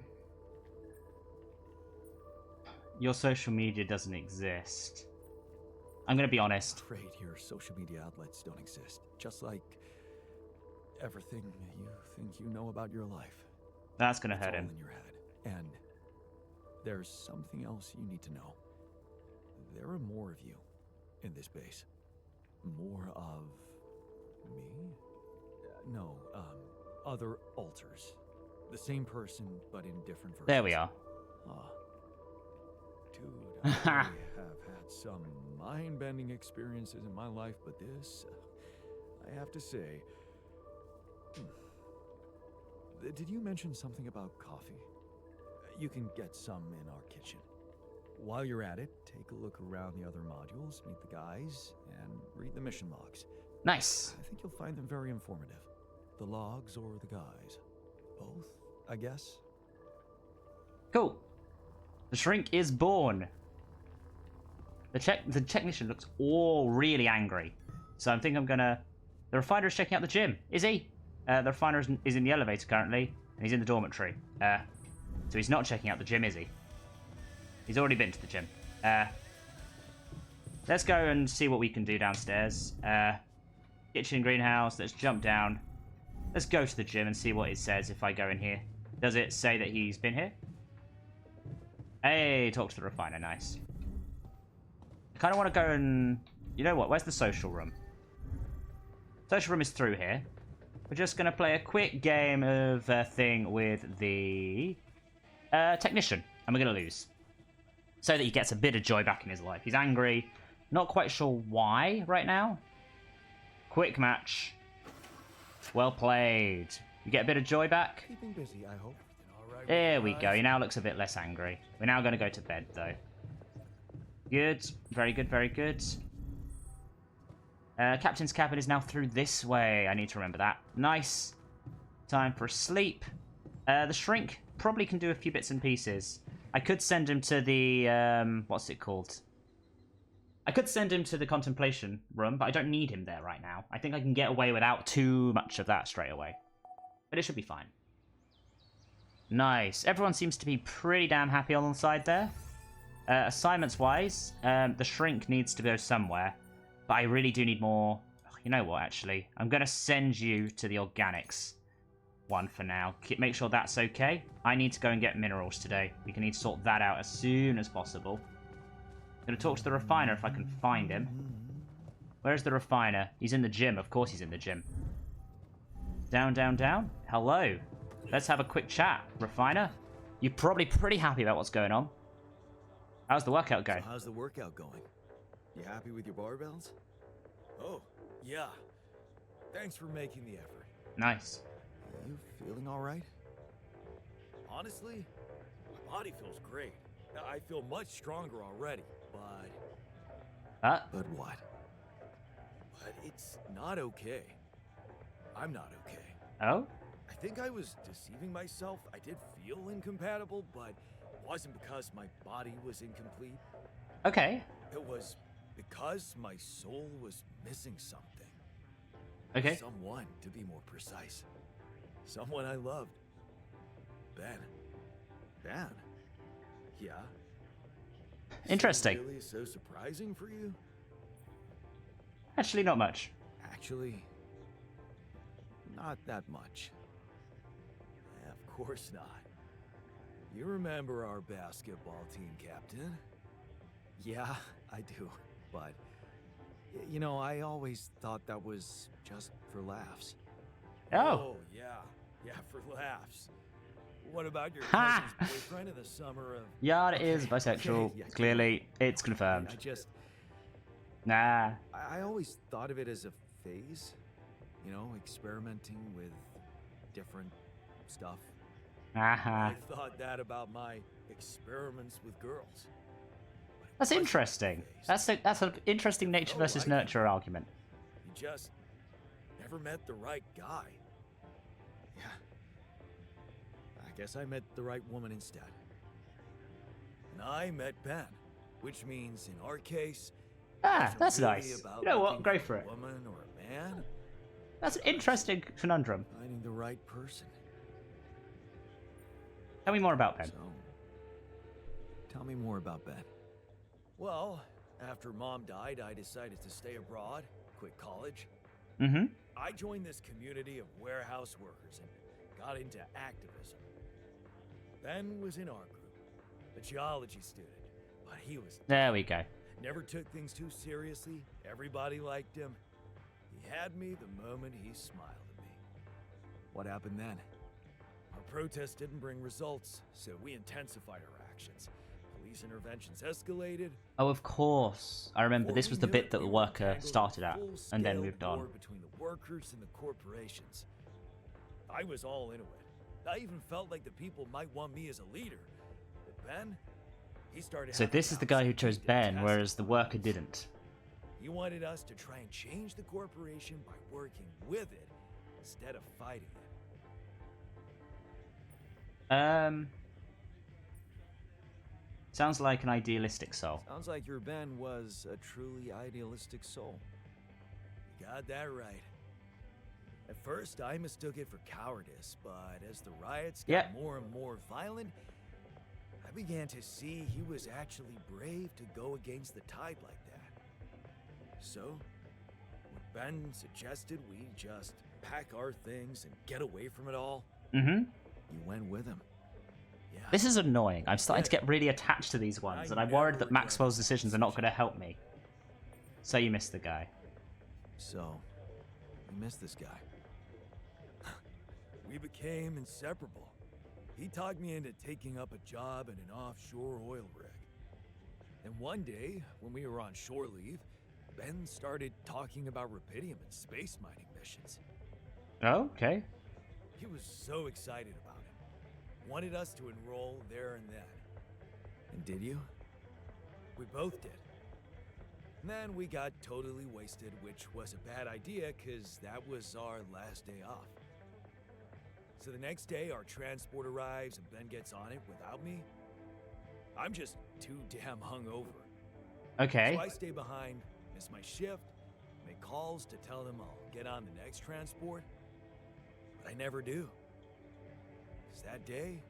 Your social media doesn't exist. I'm gonna be honest. I'm afraid your social media outlets don't exist. Just like everything you think you know about your life. That's gonna hurt him. In your head. And there's something else you need to know. There are more of you in this base. More of me? No, other alters. The same person, but in different versions. There we are. Dude, I have had some mind-bending experiences in my life, but this, I have to say... Did you mention something about coffee? You can get some in our kitchen. While you're at it, take a look around the other modules, meet the guys, and read the mission logs. Nice. I think you'll find them very informative. The logs or the guys. Both, I guess. Cool. The shrink is born. The technician looks all really angry. So I think I'm gonna... The refiner is checking out the gym. Is he? The refiner is in the elevator currently, and he's in the dormitory. So he's not checking out the gym, is he? He's already been to the gym. Let's go and see what we can do downstairs. Kitchen, greenhouse, let's jump down. Let's go to the gym and see what it says if I go in here. Does it say that he's been here? Hey, talk to the refiner, nice. I kind of want to go and... You know what, where's the social room? Social room is through here. We're just going to play a quick game of thing with the technician. And we're going to lose. So that he gets a bit of joy back in his life. He's angry. Not quite sure why right now. Quick match. Well played. You get a bit of joy back. Keeping busy, I hope. There we go. He now looks a bit less angry. We're now going to go to bed, though. Good. Very good, very good. Captain's cabin is now through this way. I need to remember that. Nice. Time for a sleep. The shrink probably can do a few bits and pieces. I could send him to the... what's it called? I could send him to the contemplation room, but I don't need him there right now. I think I can get away without too much of that straight away. But it should be fine. Nice. Everyone seems to be pretty damn happy on the side there. Assignments-wise, the shrink needs to go somewhere. But I really do need more... You know what, actually? I'm going to send you to the organics one for now. Make sure that's okay. I need to go and get minerals today. We can need to sort that out as soon as possible. I'm going to talk to the refiner if I can find him. Where's the refiner? He's in the gym. Of course he's in the gym. Down, down, down. Hello. Let's have a quick chat. Refiner, you're probably pretty happy about what's going on. How's the workout going? So how's the workout going? You happy with your barbells? Oh, yeah. Thanks for making the effort. Nice. You feeling all right? Honestly, my body feels great. I feel much stronger already, but... But what? But it's not okay. I'm not okay. Oh? I think I was deceiving myself. I did feel incompatible, but it wasn't because my body was incomplete. Okay. It was because my soul was missing something. Okay. Someone, to be more precise. Someone I loved. Ben. Ben? Yeah. Interesting. Really so surprising for you? Actually, not much. Actually, not that much. Of course not. You remember our basketball team captain? Yeah, I do. But, you know, I always thought that was just for laughs. Oh. Yeah. Yeah, for laughs. What about your Ha! cousin's boyfriend in the summer of... Yard is Okay, bisexual. okay, yeah, Clearly, it's confirmed. I just... Nah. I always thought of it as a phase. You know, experimenting with different stuff. Aha. I thought that about my experiments with girls. That's interesting. That's an interesting nature versus nurture argument. You just never met the right guy. Yeah. I guess I met the right woman instead. And I met Ben, which means in our case, Ah, that's really nice. about You know what? looking Go for for a it. woman or a man, That's an interesting conundrum. finding the right person. Tell me more about Ben. So, tell me more about Ben. Well, after Mom died, I decided to stay abroad, quit college. Mm-hmm. I joined this community of warehouse workers and got into activism. Ben was in our group, a geology student, but he was There we go. never took things too seriously. Everybody liked him. He had me the moment he smiled at me. What happened then? Our protest didn't bring results, so we intensified our actions. Police interventions escalated. Oh, of course. I remember Before this we was the knew bit it, that the we were worker entangled in started a at and then full-scale moved on. war between the workers and the corporations. I was all into it. I even felt like the people might want me as a leader. But Ben, he started. So having this is the guy who doubts. chose He Ben, detested whereas the worker didn't. He wanted us to try and change the corporation by working with it instead of fighting it. Sounds like an idealistic soul. Sounds like your Ben was a truly idealistic soul. You got that right. At first, I mistook it for cowardice, but as the riots got more and more violent, I began to see he was actually brave to go against the tide like that. So, when Ben suggested we just pack our things and get away from it all, Mm-hmm. you went with him. Yeah. This is annoying. I'm starting to get really attached to these ones, and I'm worried that Maxwell's decisions are not going to help me. So you missed the guy. So, you missed this guy. We became inseparable. He talked me into taking up a job at an offshore oil rig. And one day, when we were on shore leave, Ben started talking about rubidium and space mining missions. Oh, okay. He was so excited about it. Wanted us to enroll there and then. And did you? We both did. And then we got totally wasted, which was a bad idea because that was our last day off. So the next day, our transport arrives and Ben gets on it without me. I'm just too damn hungover. Okay. So I stay behind, miss my shift, make calls to tell them I'll get on the next transport. But I never do. Because that day,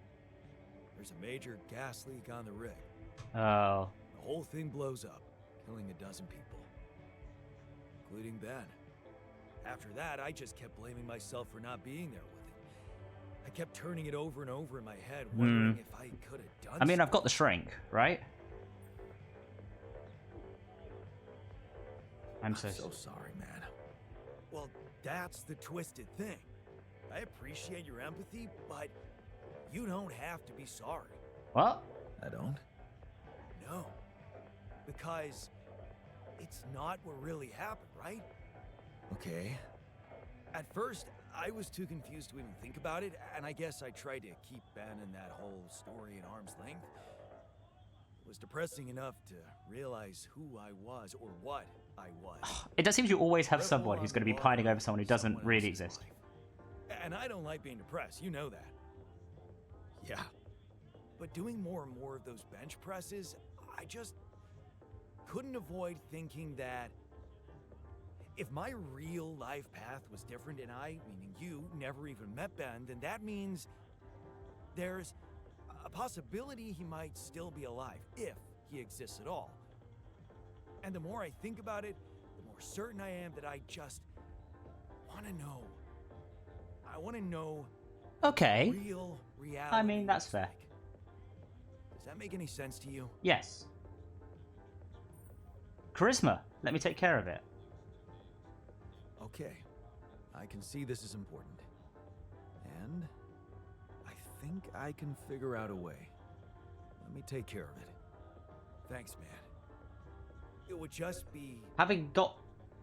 there's a major gas leak on the rig. Oh. The whole thing blows up, killing a dozen people, including Ben. After that, I just kept blaming myself for not being there with him. I kept turning it over and over in my head, wondering if I could have done I mean, I've got something. the shrink, right? I'm so sorry, man. Well, that's the twisted thing. I appreciate your empathy, but you don't have to be sorry. What? I don't? No. Because it's not what really happened, right? Okay. At first, I was too confused to even think about it, and I guess I tried to keep Ben and that whole story at arm's length. It was depressing enough to realize who I was, or what I was. It does seem you always have someone who's going to be pining over someone who doesn't Someone really else's exist. life. And I don't like being depressed, you know that. Yeah. But doing more and more of those bench presses, I just couldn't avoid thinking that If my real life path was different and I, meaning you, never even met Ben, then that means there's a possibility he might still be alive, if he exists at all. And the more I think about it, the more certain I am that I just want to know. I want to know Okay. real reality. I mean, that's fair. Does that make any sense to you? Yes. Charisma. Let me take care of it. Okay. I can see this is important. And I think I can figure out a way. Let me take care of it. Thanks, man. It would just be Having got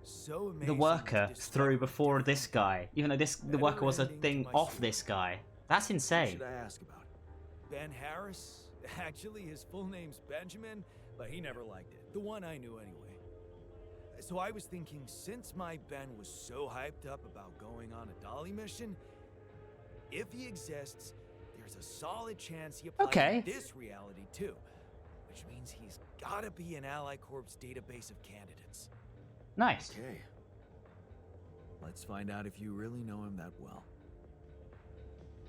so amazing the worker to discover through before this guy, even though the worker was a ending to thing my off story. this guy. That's Who insane. should I ask about? Ben Harris? Actually, his full name's Benjamin, but he never liked it. The one I knew anyway. So I was thinking, since my Ben was so hyped up about going on a Dolly mission, if he exists, there's a solid chance he applies Okay. to this reality too. Which means he's gotta be in Ally Corp's database of candidates. Nice. Okay. Let's find out if you really know him that well.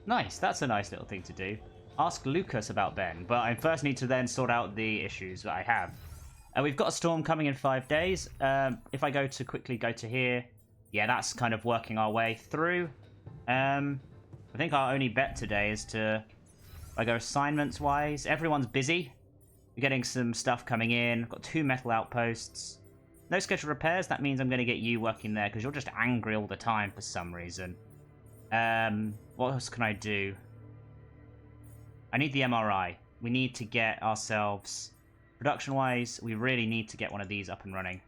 Nice. That's a nice little thing to do. Ask Lucas about Ben, but I first need to then sort out the issues that I have. We've got a storm coming in 5 days. If I quickly go to here, yeah, that's kind of working our way through. I think our only bet today is to, I go assignments-wise. Everyone's busy. We're getting some stuff coming in. Got 2 metal outposts. No scheduled repairs. That means I'm going to get you working there because you're just angry all the time for some reason. What else can I do? I need the MRI. We need to get ourselves... Production-wise, we really need to get one of these up and running.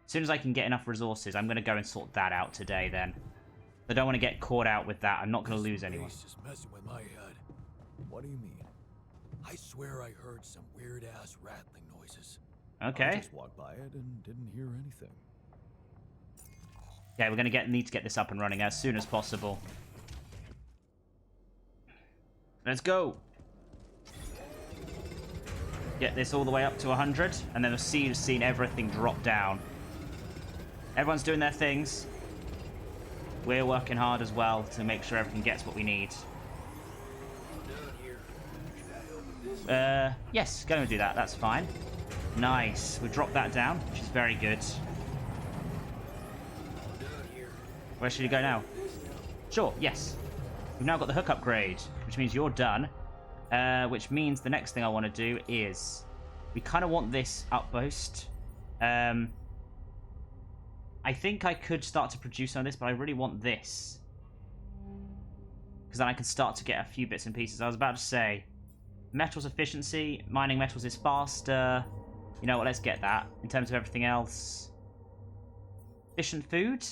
As soon as I can get enough resources, I'm going to go and sort that out today then. I don't want to get caught out with that. I'm not going to lose anyone. This is messing with my head. What do you mean? I swear I heard some weird-ass rattling noises. Okay. I just walked by it and didn't hear anything. Okay, we're going to need to get this up and running as soon as possible. Let's go. Get this all the way up to 100, and then we've seen everything drop down. Everyone's doing their things. We're working hard as well to make sure everything gets what we need. Yes, go and do that. That's fine. Nice. We dropped that down, which is very good. Where should you go now? Sure, yes. We've now got the hook upgrade, which means you're done. Which means the next thing I want to do is... We kind of want this outpost. I think I could start to produce on this, but I really want this. Because then I can start to get a few bits and pieces. I was about to say, metals efficiency, mining metals is faster. You know what, let's get that. In terms of everything else... Efficient food?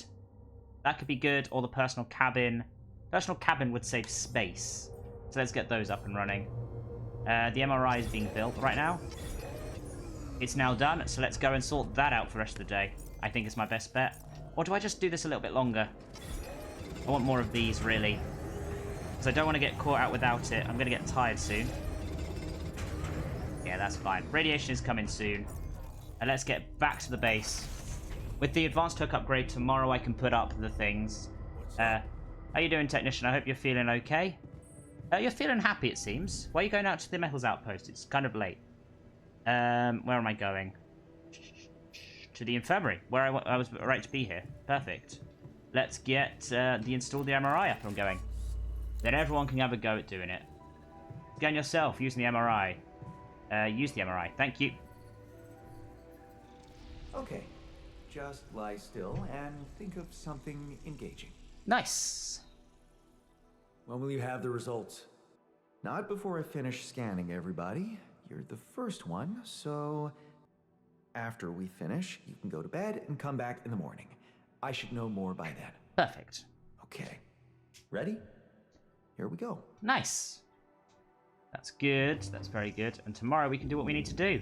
That could be good, or the personal cabin. Personal cabin would save space. So let's get those up and running. The MRI is being built right now. It's now done, so let's go and sort that out for the rest of the day. I think it's my best bet. Or do I just do this a little bit longer? I want more of these, really. Because I don't want to get caught out without it. I'm going to get tired soon. Yeah, that's fine. Radiation is coming soon. And let's get back to the base. With the advanced hook upgrade, tomorrow I can put up the things. How you doing, technician? I hope you're feeling okay. You're feeling happy, it seems. Why are you going out to the metals outpost? It's kind of late. Where am I going? To the infirmary, where I was right to be here. Perfect. Let's get install the MRI up and going. Then everyone can have a go at doing it. Scan yourself using the MRI. Use the MRI. Thank you. Okay. Just lie still and think of something engaging. Nice. When will you have the results? Not before I finish scanning everybody. You're the first one, so... After we finish, you can go to bed and come back in the morning. I should know more by then. Perfect. Okay. Ready? Here we go. Nice. That's good. That's very good. And tomorrow we can do what we need to do.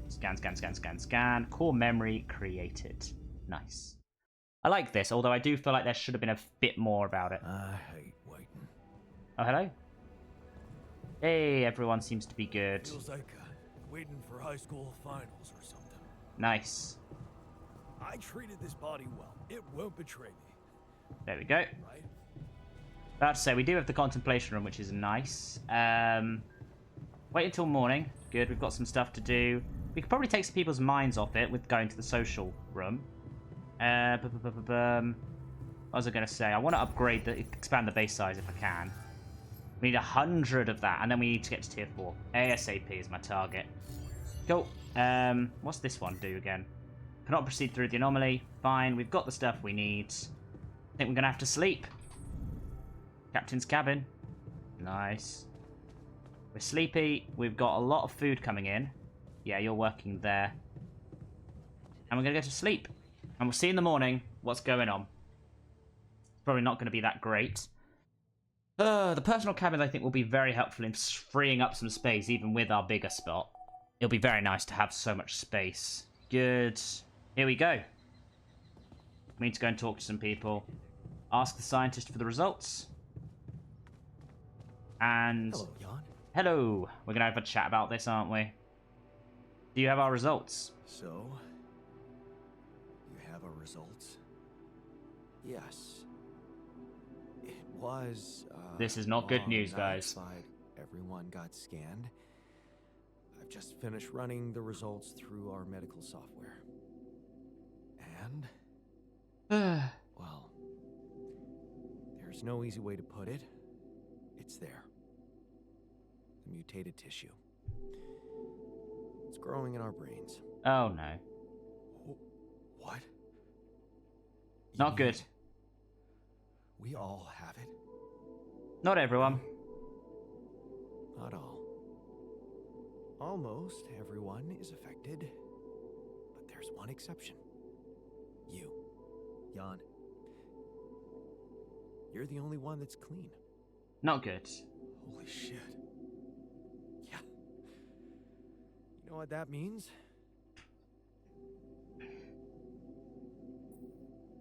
Scan, scan, scan, scan, scan. Core memory created. Nice. I like this, although I do feel like there should have been a bit more about it. I hate waiting. Oh, hello. Hey, everyone seems to be good. Feels like waiting for high school finals or something. Nice. I treated this body well. It won't betray me. There we go. Right? About to say, we do have the contemplation room, which is nice. Wait until morning. Good, we've got some stuff to do. We could probably take some people's minds off it with going to the social room. What was I going to say? I want to expand the base size if I can. We need 100 of that, and then we need to get to tier 4. ASAP is my target. Cool. What's this one do again? Cannot proceed through the anomaly. Fine, we've got the stuff we need. I think we're going to have to sleep. Captain's cabin. Nice. We're sleepy. We've got a lot of food coming in. Yeah, you're working there. And we're going to go to sleep. And we'll see in the morning what's going on. Probably not going to be that great. The personal cabin, I think, will be very helpful in freeing up some space, even with our bigger spot. It'll be very nice to have so much space. Good. Here we go. We need to go and talk to some people. Ask the scientist for the results. And... Hello, Jan. Hello. We're going to have a chat about this, aren't we? Do you have our results? So, you have our results? Yes. It was, This is not good long news, night guys. outside. Everyone got scanned. I've just finished running the results through our medical software. And, well, there's no easy way to put it. It's there. The mutated tissue. It's growing in our brains. Oh, no. What? Not good. We all have it? Not everyone. Not all. Almost everyone is affected. But there's one exception. You. Jan. You're the only one that's clean. Not good. Holy shit. Yeah. You know what that means?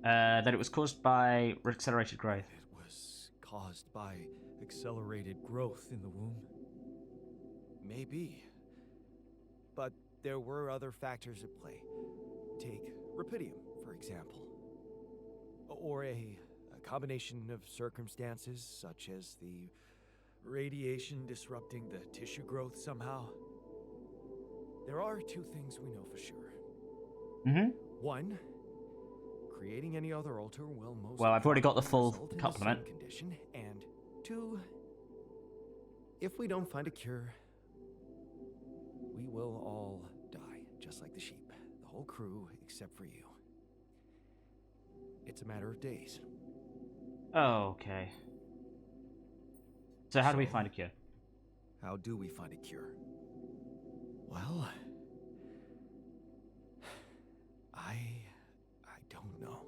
That it was caused by accelerated growth. It was caused by accelerated growth in the womb. Maybe. But there were other factors at play. Take Rapidium, for example. Or a combination of circumstances, such as the radiation disrupting the tissue growth somehow. There are two things we know for sure. Mm-hmm. One, creating any other altar will most Well, I've already got the full result in the complement. same condition. And two, if we don't find a cure, we will all die, just like the sheep. The whole crew, except for you. It's a matter of days. Oh, okay. So how do we find a cure? How do we find a cure? Well, I don't know.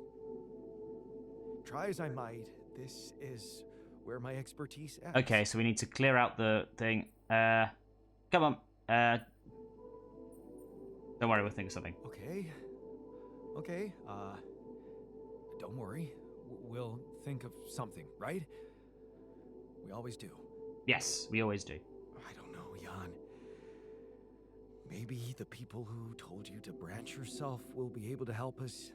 Try as I might, this is where my expertise ends. Okay, so we need to clear out the thing. Come on. Don't worry, we'll think of something. Okay, don't worry. We'll think of something, right? We always do. Yes, we always do. I don't know, Jan. Maybe the people who told you to branch yourself will be able to help us.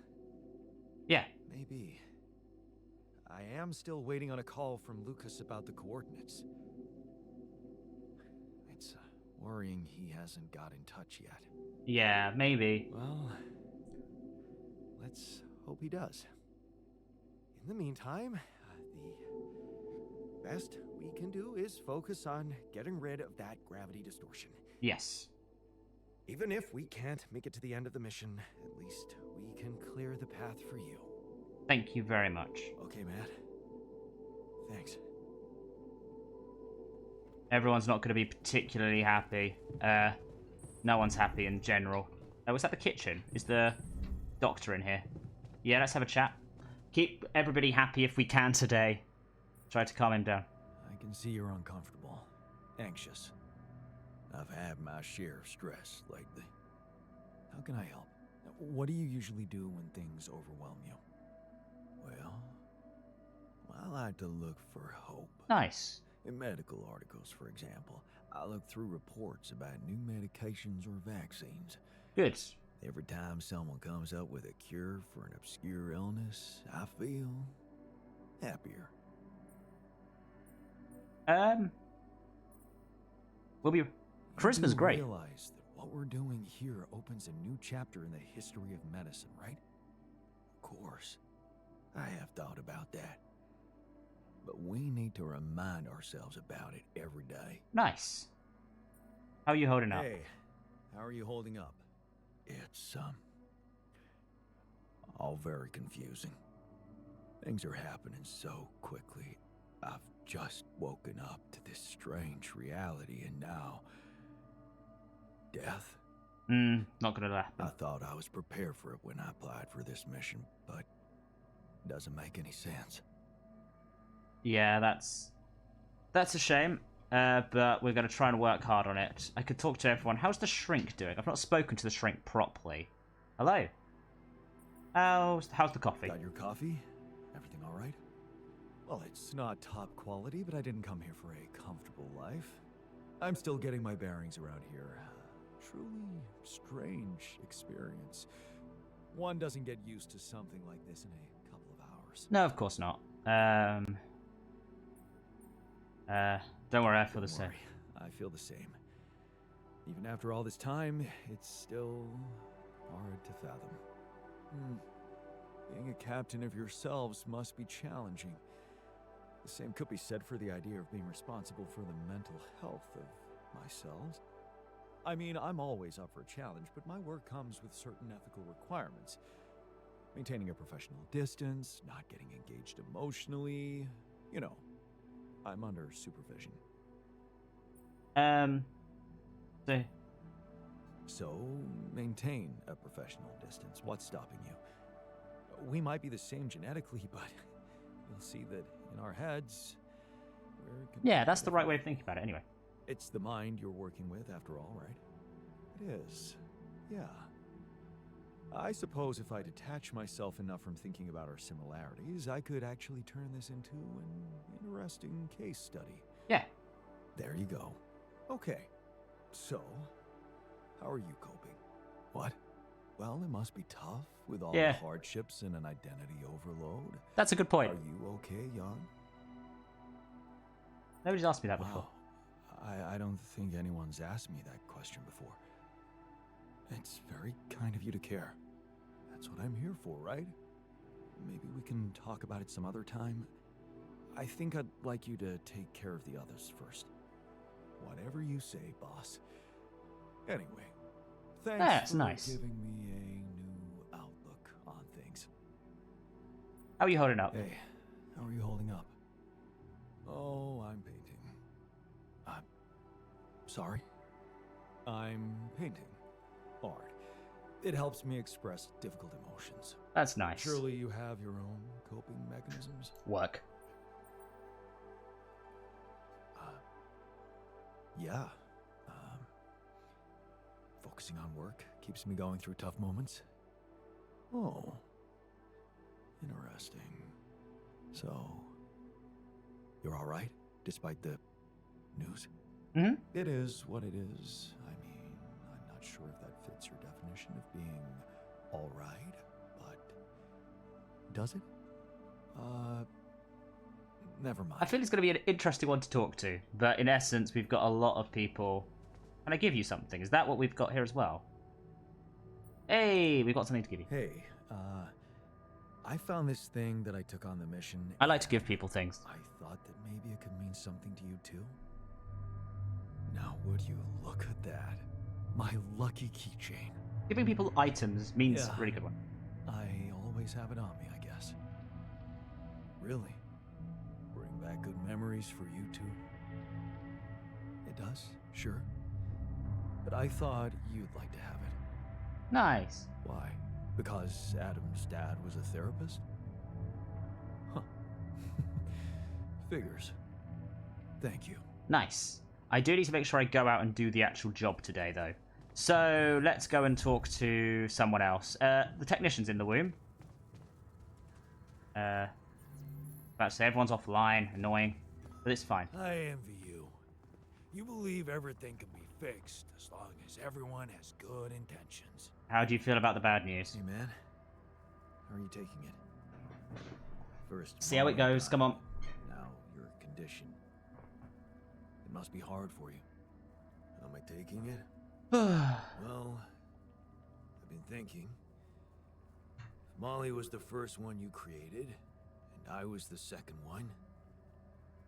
Yeah. Maybe. I am still waiting on a call from Lucas about the coordinates. It's worrying he hasn't got in touch yet. Yeah, maybe. Well, let's hope he does. In the meantime, the best we can do is focus on getting rid of that gravity distortion. Yes. Even if we can't make it to the end of the mission, at least we can clear the path for you. Thank you very much. Okay, Matt. Thanks. Everyone's not going to be particularly happy. No one's happy in general. Was that the kitchen? Is the doctor in here? Yeah, let's have a chat. Keep everybody happy if we can today. Try to calm him down. I can see you're uncomfortable. Anxious. I've had my share of stress lately. How can I help? What do you usually do when things overwhelm you? Well, I like to look for hope. Nice. In medical articles, for example, I look through reports about new medications or vaccines. Good. Every time someone comes up with a cure for an obscure illness, I feel happier. We'll be. Charisma's You great. realize that what we're doing here opens a new chapter in the history of medicine, right? Of course. I have thought about that. But we need to remind ourselves about it every day. Nice. How are you holding up? Hey, how are you holding up? It's, all very confusing. Things are happening so quickly. I've just woken up to this strange reality, and now... death? Not gonna happen. I thought I was prepared for it when I applied for this mission, but it doesn't make any sense. Yeah, that's a shame. But we're gonna try and work hard on it. I could talk to everyone. How's the shrink doing? I've not spoken to the shrink properly. Hello. How's the coffee? Got your coffee? Everything all right? Well, it's not top quality, but I didn't come here for a comfortable life. I'm still getting my bearings around here. Truly strange experience. One doesn't get used to something like this in a couple of hours. No, of course not. Don't worry, I feel the same. Don't worry, I feel the same. Even after all this time, it's still hard to fathom. Being a captain of yourselves must be challenging. The same could be said for the idea of being responsible for the mental health of myself. I mean, I'm always up for a challenge, but my work comes with certain ethical requirements. Maintaining a professional distance, not getting engaged emotionally, you know, I'm under supervision. So, maintain a professional distance. What's stopping you? We might be the same genetically, but you'll see that in our heads, we're... Yeah, that's the right way of thinking about it, anyway. It's the mind you're working with, after all, right? It is. Yeah. I suppose if I detach myself enough from thinking about our similarities, I could actually turn this into an interesting case study. Yeah. There you go. Okay. So, how are you coping? What? Well, it must be tough with all the hardships and an identity overload. That's a good point. Are you okay, Jan? Nobody's asked me that before. I don't think anyone's asked me that question before. It's very kind of you to care. That's what I'm here for, right? Maybe we can talk about it some other time. I think I'd like you to take care of the others first. Whatever you say, boss. Anyway, thanks for giving me a new outlook on things. How are you holding up? Hey, how are you holding up? Oh, I'm painting. Sorry? I'm painting. Art. It helps me express difficult emotions. That's nice. Surely you have your own coping mechanisms? Work. Yeah. Focusing on work keeps me going through tough moments. Oh. Interesting. So, you're all right, despite the news? Mm-hmm. It is what it is. I mean, I'm not sure if that fits your definition of being all right, but does it? Never mind. I feel it's going to be an interesting one to talk to, but in essence, we've got a lot of people. Can I give you something? Is that what we've got here as well? Hey, we've got something to give you. Hey, I found this thing that I took on the mission. I like to give people things. I thought that maybe it could mean something to you too. Now, would you look at that? My lucky keychain. Giving people items means a really good one. I always have it on me, I guess. Really? Bring back good memories for you too? It does, sure. But I thought you'd like to have it. Nice. Why? Because Adam's dad was a therapist? Huh. Figures. Thank you. Nice. I do need to make sure I go out and do the actual job today, though. So let's go and talk to someone else. The technician's in the womb. About to say everyone's offline, annoying, but it's fine. I envy you. You believe everything can be fixed as long as everyone has good intentions. How do you feel about the bad news? Hey, man. How are you taking it? First, See how it goes. Come on. Now, your condition. It must be hard for you. Am I taking it? Well, I've been thinking. If Molly was the first one you created, and I was the second one,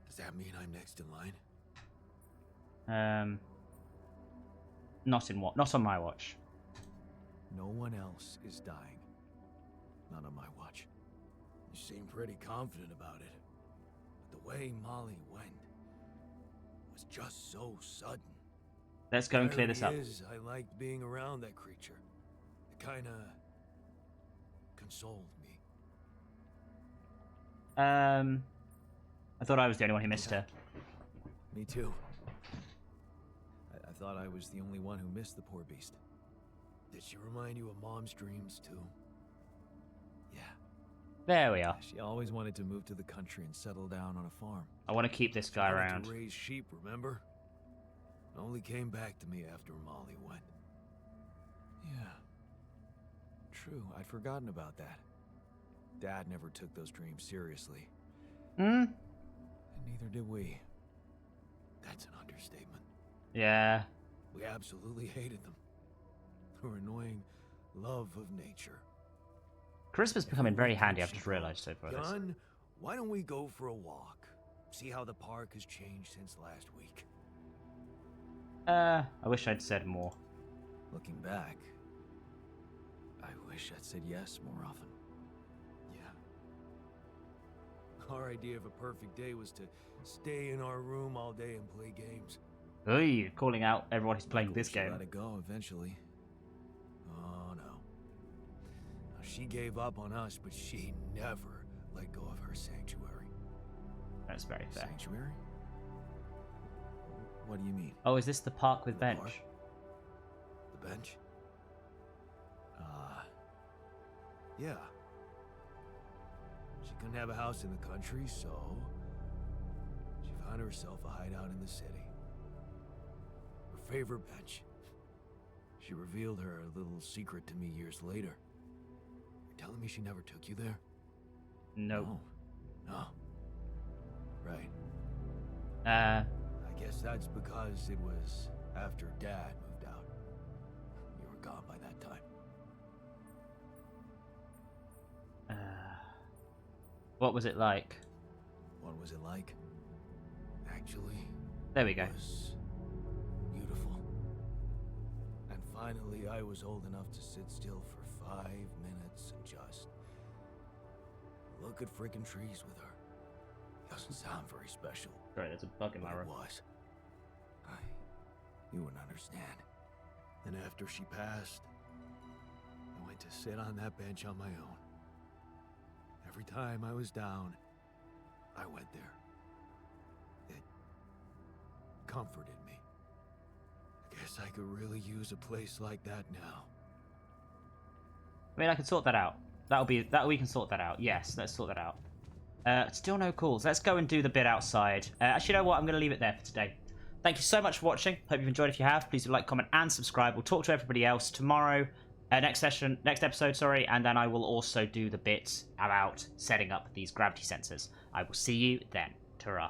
does that mean I'm next in line? Not on my watch. No one else is dying. Not on my watch. You seem pretty confident about it. But the way Molly went was just so sudden. Let's go and clear this up. I liked being around that creature. It kinda consoled me. I thought I was the only one who missed her. Me too. I thought I was the only one who missed the poor beast. Did she remind you of Mom's dreams too? Yeah. There we are. She always wanted to move to the country and settle down on a farm. I want to keep this guy She wanted around. to raise sheep, remember? It only came back to me after Molly went. Yeah. True, I'd forgotten about that. Dad never took those dreams seriously. Hmm? And neither did we. That's an understatement. Yeah. We absolutely hated them. Her annoying love of nature. Charisma's becoming very handy, I've just realised so far. Gun, why don't we go for a walk? See how the park has changed since last week. I wish I'd said more. Looking back, I wish I'd said yes more often. Yeah. Our idea of a perfect day was to stay in our room all day and play games. Ooh, calling out everyone who's playing this She game. let it go eventually. Oh no. She gave up on us, but she never let go of her sanctuary. That's very fair. Sanctuary? What do you mean? Oh, is this the park with The bench? park? The bench? Yeah. She couldn't have a house in the country, so she found herself a hideout in the city. Her favorite bench. She revealed her little secret to me years later. You're telling me she never took you there? Nope. No. Right. Uh, I guess that's because it was after Dad moved out. You were gone by that time. what was it like? What was it like? Actually, There we go. it was beautiful. And finally, I was old enough to sit still for 5 minutes and just look at freaking trees with her. Doesn't sound very special. Sorry, there's a bug in my But room. it was. You wouldn't understand. And after she passed, I went to sit on that bench on my own. Every time I was down, I went there. It comforted me. I guess I could really use a place like that now. I mean, I can sort that out. We can sort that out. Yes, let's sort that out. Still no calls. Let's go and do the bit outside. Actually, you know what? I'm going to leave it there for today. Thank you so much for watching. Hope you've enjoyed. If you have, please do like, comment, and subscribe. We'll talk to everybody else tomorrow. Next episode, sorry. And then I will also do the bits about setting up these gravity sensors. I will see you then. Ta-ra.